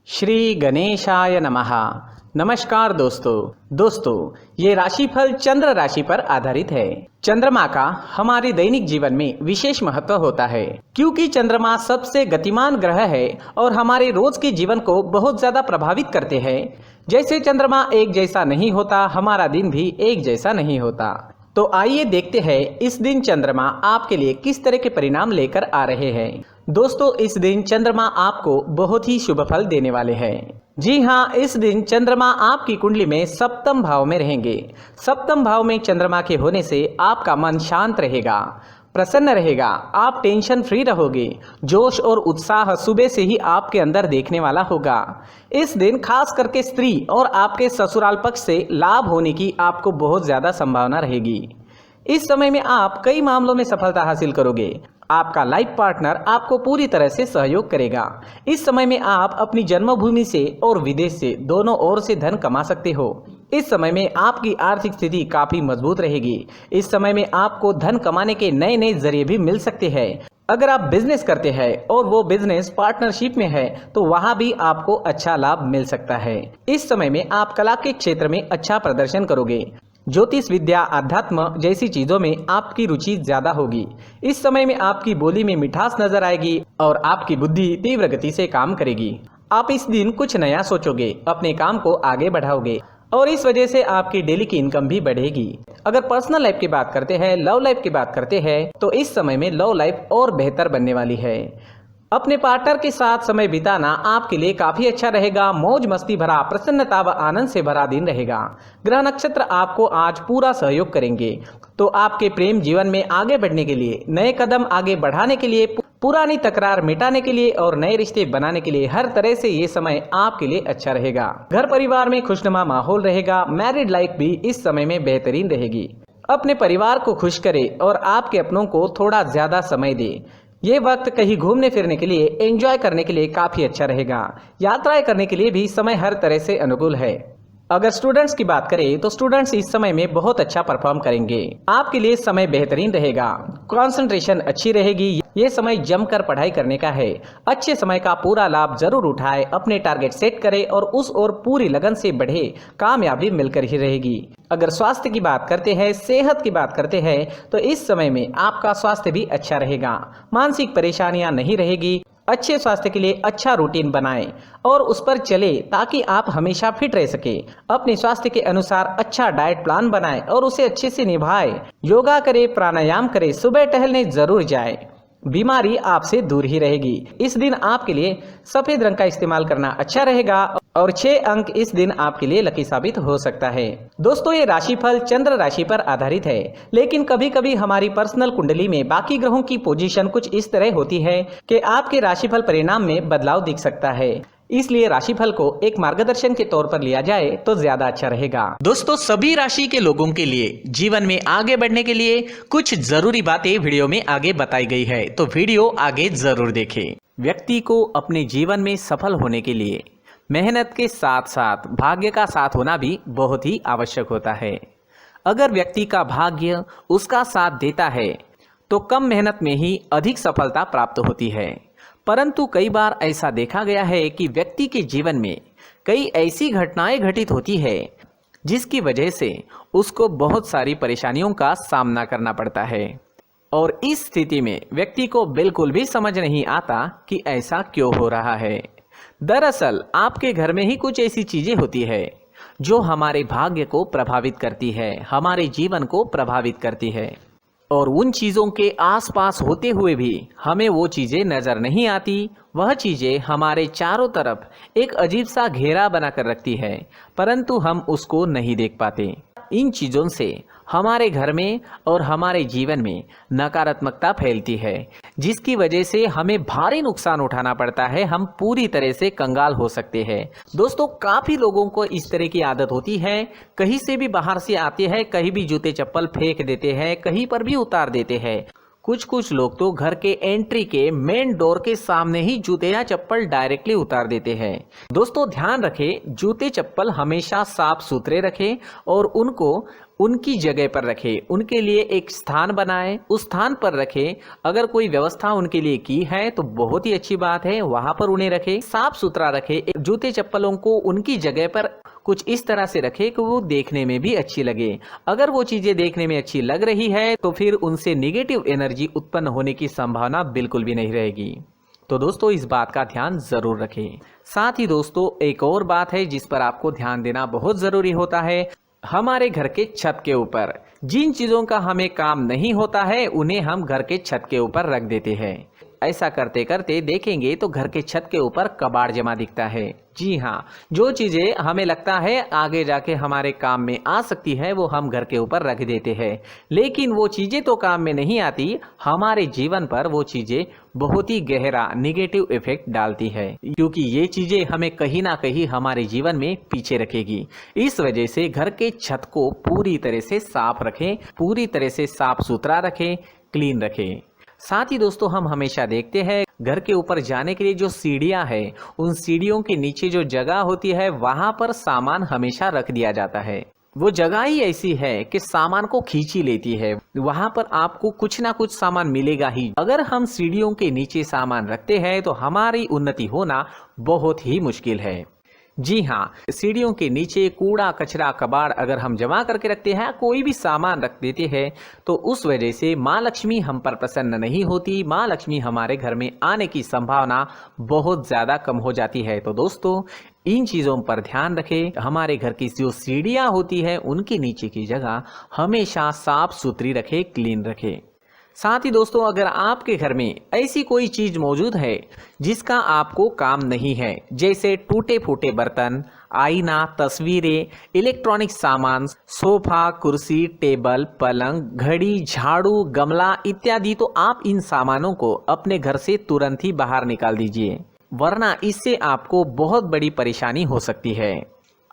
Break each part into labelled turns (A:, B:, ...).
A: श्री गणेशाय नमः। नमस्कार दोस्तों ये राशिफल चंद्र राशि पर आधारित है। चंद्रमा का हमारे दैनिक जीवन में विशेष महत्व होता है क्योंकि चंद्रमा सबसे गतिमान ग्रह है और हमारे रोज के जीवन को बहुत ज्यादा प्रभावित करते हैं। जैसे चंद्रमा एक जैसा नहीं होता, हमारा दिन भी एक जैसा नहीं होता। तो आइए देखते हैं इस दिन चंद्रमा आपके लिए किस तरह के परिणाम लेकर आ रहे हैं। दोस्तों, इस दिन चंद्रमा आपको बहुत ही शुभ फल देने वाले हैं। जी हाँ, इस दिन चंद्रमा आपकी कुंडली में सप्तम भाव में रहेंगे। सप्तम भाव में चंद्रमा के होने से आपका मन शांत रहेगा, प्रसन्न रहेगा, आप टेंशन फ्री रहोगे। जोश और उत्साह सुबह से ही आपके अंदर देखने वाला होगा। इस दिन खास करके स्त्री और आपके ससुराल पक्ष से लाभ होने की आपको बहुत ज्यादा संभावना रहेगी। इस समय में आप कई मामलों में सफलता हासिल करोगे। आपका लाइफ पार्टनर आपको पूरी तरह से सहयोग करेगा। इस समय में आप अपनी जन्मभूमि से और विदेश से दोनों ओर से धन कमा सकते हो। इस समय में आपकी आर्थिक स्थिति काफी मजबूत रहेगी। इस समय में आपको धन कमाने के नए नए जरिए भी मिल सकते हैं। अगर आप बिजनेस करते हैं और वो बिजनेस पार्टनरशिप में है तो वहां भी आपको अच्छा लाभ मिल सकता है। इस समय में आप कला के क्षेत्र में अच्छा प्रदर्शन करोगे। ज्योतिष विद्या, अध्यात्म जैसी चीजों में आपकी रुचि ज्यादा होगी। इस समय में आपकी बोली में मिठास नजर आएगी और आपकी बुद्धि तीव्र गति से काम करेगी। आप इस दिन कुछ नया सोचोगे, अपने काम को आगे बढ़ाओगे और इस वजह से आपकी डेली की इनकम भी बढ़ेगी। अगर पर्सनल लाइफ की बात करते हैं, लव लाइफ की बात करते हैं तो इस समय में लव लाइफ और बेहतर बनने वाली है। अपने पार्टनर के साथ समय बिताना आपके लिए काफी अच्छा रहेगा। मौज मस्ती भरा, प्रसन्नता व आनंद से भरा दिन रहेगा। ग्रह नक्षत्र आपको आज पूरा सहयोग करेंगे। तो आपके प्रेम जीवन में आगे बढ़ने के लिए, नए कदम आगे बढ़ाने के लिए, पुरानी तकरार मिटाने के लिए और नए रिश्ते बनाने के लिए हर तरह से ये समय आपके लिए अच्छा रहेगा। घर परिवार में खुशनुमा माहौल रहेगा। मैरिड लाइफ भी इस समय में बेहतरीन रहेगी। अपने परिवार को खुश करे और आपके अपनों को थोड़ा ज्यादा समय दे। ये वक्त कहीं घूमने फिरने के लिए, एंजॉय करने के लिए काफी अच्छा रहेगा। यात्राएं करने के लिए भी समय हर तरह से अनुकूल है। अगर स्टूडेंट्स की बात करें तो स्टूडेंट्स इस समय में बहुत अच्छा परफॉर्म करेंगे। आपके लिए समय बेहतरीन रहेगा, कंसंट्रेशन अच्छी रहेगी। ये समय जमकर पढ़ाई करने का है। अच्छे समय का पूरा लाभ जरूर उठाए, अपने टारगेट सेट करें और उस ओर पूरी लगन से बढ़े। कामयाबी मिलकर ही रहेगी। अगर स्वास्थ्य की बात करते हैं, सेहत की बात करते हैं तो इस समय में आपका स्वास्थ्य भी अच्छा रहेगा। मानसिक परेशानियां नहीं रहेगी। अच्छे स्वास्थ्य के लिए अच्छा रूटीन बनाएं और उस पर चले ताकि आप हमेशा फिट रह सके। अपने स्वास्थ्य के अनुसार अच्छा डाइट प्लान बनाएं और उसे अच्छे से निभाएं। योगा करें, प्राणायाम करें, सुबह टहलने जरूर जाएं। बीमारी आपसे दूर ही रहेगी। इस दिन आपके लिए सफेद रंग का इस्तेमाल करना अच्छा रहेगा और 6 अंक इस दिन आपके लिए लकी साबित हो सकता है। दोस्तों, ये राशिफल चंद्र राशि पर आधारित है, लेकिन कभी कभी हमारी पर्सनल कुंडली में बाकी ग्रहों की पोजीशन कुछ इस तरह होती है कि आपके राशिफल परिणाम में बदलाव दिख सकता है। इसलिए राशिफल को एक मार्गदर्शन के तौर पर लिया जाए तो ज्यादा अच्छा रहेगा। दोस्तों, सभी राशि के लोगों के लिए जीवन में आगे बढ़ने के लिए कुछ जरूरी बातें वीडियो में आगे बताई गई है, तो वीडियो आगे जरूर देखें। व्यक्ति को अपने जीवन में सफल होने के लिए मेहनत के साथ साथ भाग्य का साथ होना भी बहुत ही आवश्यक होता है। अगर व्यक्ति का भाग्य उसका साथ देता है तो कम मेहनत में ही अधिक सफलता प्राप्त होती है। परंतु कई बार ऐसा देखा गया है कि व्यक्ति के जीवन में कई ऐसी घटनाएं घटित होती है जिसकी वजह से उसको बहुत सारी परेशानियों का सामना करना पड़ता है और इस स्थिति में व्यक्ति को बिल्कुल भी समझ नहीं आता कि ऐसा क्यों हो रहा है। दरअसल आपके घर में ही कुछ ऐसी चीजें होती है जो हमारे भाग्य को प्रभावित करती है, हमारे जीवन को प्रभावित करती है और उन चीज़ों के आसपास होते हुए भी हमें वो चीज़ें नज़र नहीं आती। वह चीज़ें हमारे चारों तरफ एक अजीब सा घेरा बनाकर रखती है, परंतु हम उसको नहीं देख पाते। इन चीज़ों से हमारे घर में और हमारे जीवन में नकारात्मकता फैलती है, जिसकी वजह से हमें भारी नुकसान उठाना पड़ता है। हम पूरी तरह से कंगाल हो सकते हैं। दोस्तों, काफ़ी लोगों को इस तरह की आदत होती है, कहीं से भी बाहर से आते हैं, कहीं भी जूते चप्पल फेंक देते हैं, कहीं पर भी उतार देते हैं। कुछ लोग तो घर के एंट्री के मेन डोर के सामने ही जूते या चप्पल डायरेक्टली उतार देते हैं। दोस्तों, ध्यान रखें, जूते चप्पल हमेशा साफ सुथरे रखें और उनको उनकी जगह पर रखें, उनके लिए एक स्थान बनाएं, उस स्थान पर रखें। अगर कोई व्यवस्था उनके लिए की है तो बहुत ही अच्छी बात है, वहां पर उन्हें रखें, साफ सुथरा रखें। जूते चप्पलों को उनकी जगह पर कुछ इस तरह से रखें कि वो देखने में भी अच्छी लगे। अगर वो चीजें देखने में अच्छी लग रही है तो फिर उनसे नेगेटिव एनर्जी उत्पन्न होने की संभावना बिल्कुल भी नहीं रहेगी। तो दोस्तों इस बात का ध्यान जरूर रखें। साथ ही दोस्तों एक और बात है जिस पर आपको ध्यान देना बहुत जरूरी होता है, हमारे घर के छत के ऊपर जिन चीजों का हमें काम नहीं होता है उन्हें हम घर के छत के ऊपर रख देते हैं। ऐसा करते करते देखेंगे तो घर के छत के ऊपर कबाड़ जमा दिखता है। जी हाँ, जो चीजें हमें लगता है आगे जाके हमारे काम में आ सकती है वो हम घर के ऊपर रख देते हैं, लेकिन वो चीजें तो काम में नहीं आती, हमारे जीवन पर वो चीजें बहुत ही गहरा नेगेटिव इफेक्ट डालती है, क्योंकि ये चीजें हमें कहीं ना कहीं हमारे जीवन में पीछे रखेगी। इस वजह से घर के छत को पूरी तरह से साफ रखें, पूरी तरह से साफ सुथरा रखें, क्लीन रखें। साथ ही दोस्तों हम हमेशा देखते हैं घर के ऊपर जाने के लिए जो सीढ़ियां है, उन सीढ़ियों के नीचे जो जगह होती है वहां पर सामान हमेशा रख दिया जाता है। वो जगह ही ऐसी है कि सामान को खींच ही लेती है, वहां पर आपको कुछ ना कुछ सामान मिलेगा ही। अगर हम सीढ़ियों के नीचे सामान रखते हैं तो हमारी उन्नति होना बहुत ही मुश्किल है। जी हाँ, सीढ़ियों के नीचे कूड़ा कचरा कबाड़ अगर हम जमा करके रखते हैं, कोई भी सामान रख देते हैं, तो उस वजह से माँ लक्ष्मी हम पर प्रसन्न नहीं होती, माँ लक्ष्मी हमारे घर में आने की संभावना बहुत ज़्यादा कम हो जाती है। तो दोस्तों इन चीज़ों पर ध्यान रखें, हमारे घर की जो सीढ़ियाँ होती है उनके नीचे की जगह हमेशा साफ सुथरी रखें, क्लीन रखें। साथ ही दोस्तों अगर आपके घर में ऐसी कोई चीज मौजूद है जिसका आपको काम नहीं है, जैसे टूटे फूटे बर्तन, आईना, तस्वीरें, इलेक्ट्रॉनिक सामान, सोफा, कुर्सी, टेबल, पलंग, घड़ी, झाड़ू, गमला इत्यादि, तो आप इन सामानों को अपने घर से तुरंत ही बाहर निकाल दीजिए, वरना इससे आपको बहुत बड़ी परेशानी हो सकती है।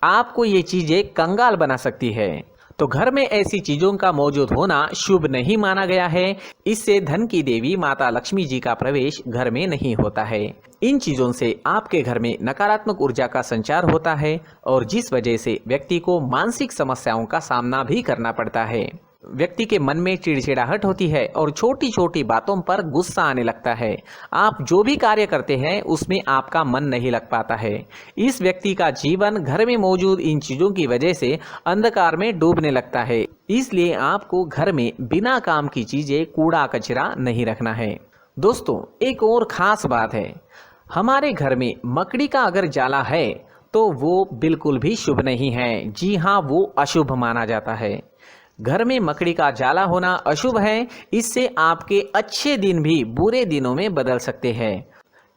A: आपको ये चीजें कंगाल बना सकती है। तो घर में ऐसी चीजों का मौजूद होना शुभ नहीं माना गया है। इससे धन की देवी माता लक्ष्मी जी का प्रवेश घर में नहीं होता है। इन चीजों से आपके घर में नकारात्मक ऊर्जा का संचार होता है और जिस वजह से व्यक्ति को मानसिक समस्याओं का सामना भी करना पड़ता है। व्यक्ति के मन में चिड़चिड़ाहट होती है और छोटी छोटी बातों पर गुस्सा आने लगता है। आप जो भी कार्य करते हैं उसमें आपका मन नहीं लग पाता है। इस व्यक्ति का जीवन घर में मौजूद इन चीजों की वजह से अंधकार में डूबने लगता है। इसलिए आपको घर में बिना काम की चीजें, कूड़ा कचरा नहीं रखना है। दोस्तों एक और खास बात है, हमारे घर में मकड़ी का अगर जाला है तो वो बिल्कुल भी शुभ नहीं है। जी हाँ, वो अशुभ माना जाता है। घर में मकड़ी का जाला होना अशुभ है। इससे आपके अच्छे दिन भी बुरे दिनों में बदल सकते हैं,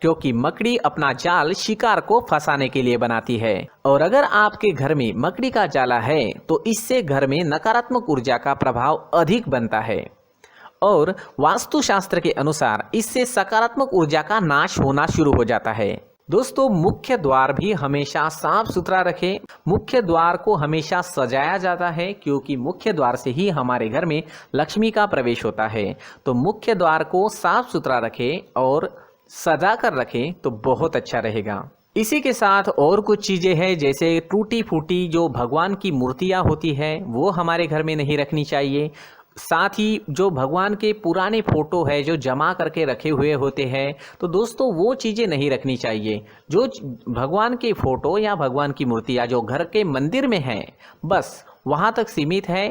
A: क्योंकि मकड़ी अपना जाल शिकार को फंसाने के लिए बनाती है। और अगर आपके घर में मकड़ी का जाला है तो इससे घर में नकारात्मक ऊर्जा का प्रभाव अधिक बनता है और वास्तुशास्त्र के अनुसार इससे सकारात्मक ऊर्जा का नाश होना शुरू हो जाता है। दोस्तों मुख्य द्वार भी हमेशा साफ सुथरा रखें। मुख्य द्वार को हमेशा सजाया जाता है, क्योंकि मुख्य द्वार से ही हमारे घर में लक्ष्मी का प्रवेश होता है। तो मुख्य द्वार को साफ सुथरा रखें और सजा कर रखें तो बहुत अच्छा रहेगा। इसी के साथ और कुछ चीजें हैं, जैसे टूटी फूटी जो भगवान की मूर्तियां होती है वो हमारे घर में नहीं रखनी चाहिए। साथ ही जो भगवान के पुराने फोटो है जो जमा करके रखे हुए होते हैं, तो दोस्तों वो चीज़ें नहीं रखनी चाहिए। जो भगवान के फोटो या भगवान की मूर्तियाँ जो घर के मंदिर में हैं बस वहाँ तक सीमित है।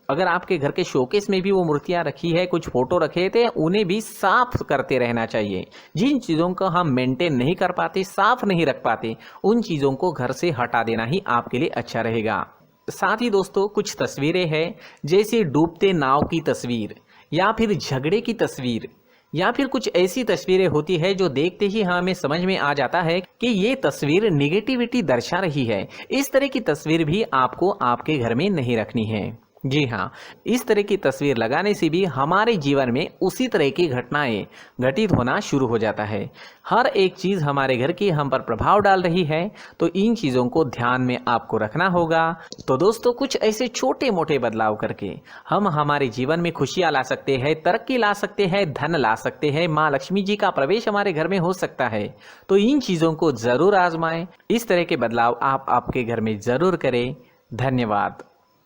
A: अगर आपके घर के शोकेस में भी वो मूर्तियाँ रखी है, कुछ फोटो रखे थे, उन्हें भी साफ करते रहना चाहिए। जिन चीज़ों को हम मेंटेन नहीं कर पाते, साफ नहीं रख पाते, उन चीज़ों को घर से हटा देना ही आपके लिए अच्छा रहेगा। साथ ही दोस्तों कुछ तस्वीरें हैं, जैसे डूबते नाव की तस्वीर या फिर झगड़े की तस्वीर या फिर कुछ ऐसी तस्वीरें होती है जो देखते ही हमें समझ में आ जाता है कि ये तस्वीर निगेटिविटी दर्शा रही है। इस तरह की तस्वीर भी आपको आपके घर में नहीं रखनी है। जी हाँ, इस तरह की तस्वीर लगाने से भी हमारे जीवन में उसी तरह की घटनाएं घटित होना शुरू हो जाता है। हर एक चीज़ हमारे घर की हम पर प्रभाव डाल रही है, तो इन चीज़ों को ध्यान में आपको रखना होगा। तो दोस्तों कुछ ऐसे छोटे मोटे बदलाव करके हम हमारे जीवन में खुशियाँ ला सकते हैं, तरक्की ला सकते हैं, धन ला सकते हैं, माँ लक्ष्मी जी का प्रवेश हमारे घर में हो सकता है। तो इन चीज़ों को ज़रूर आजमाएं। इस तरह के बदलाव आप आपके घर में ज़रूर करें। धन्यवाद।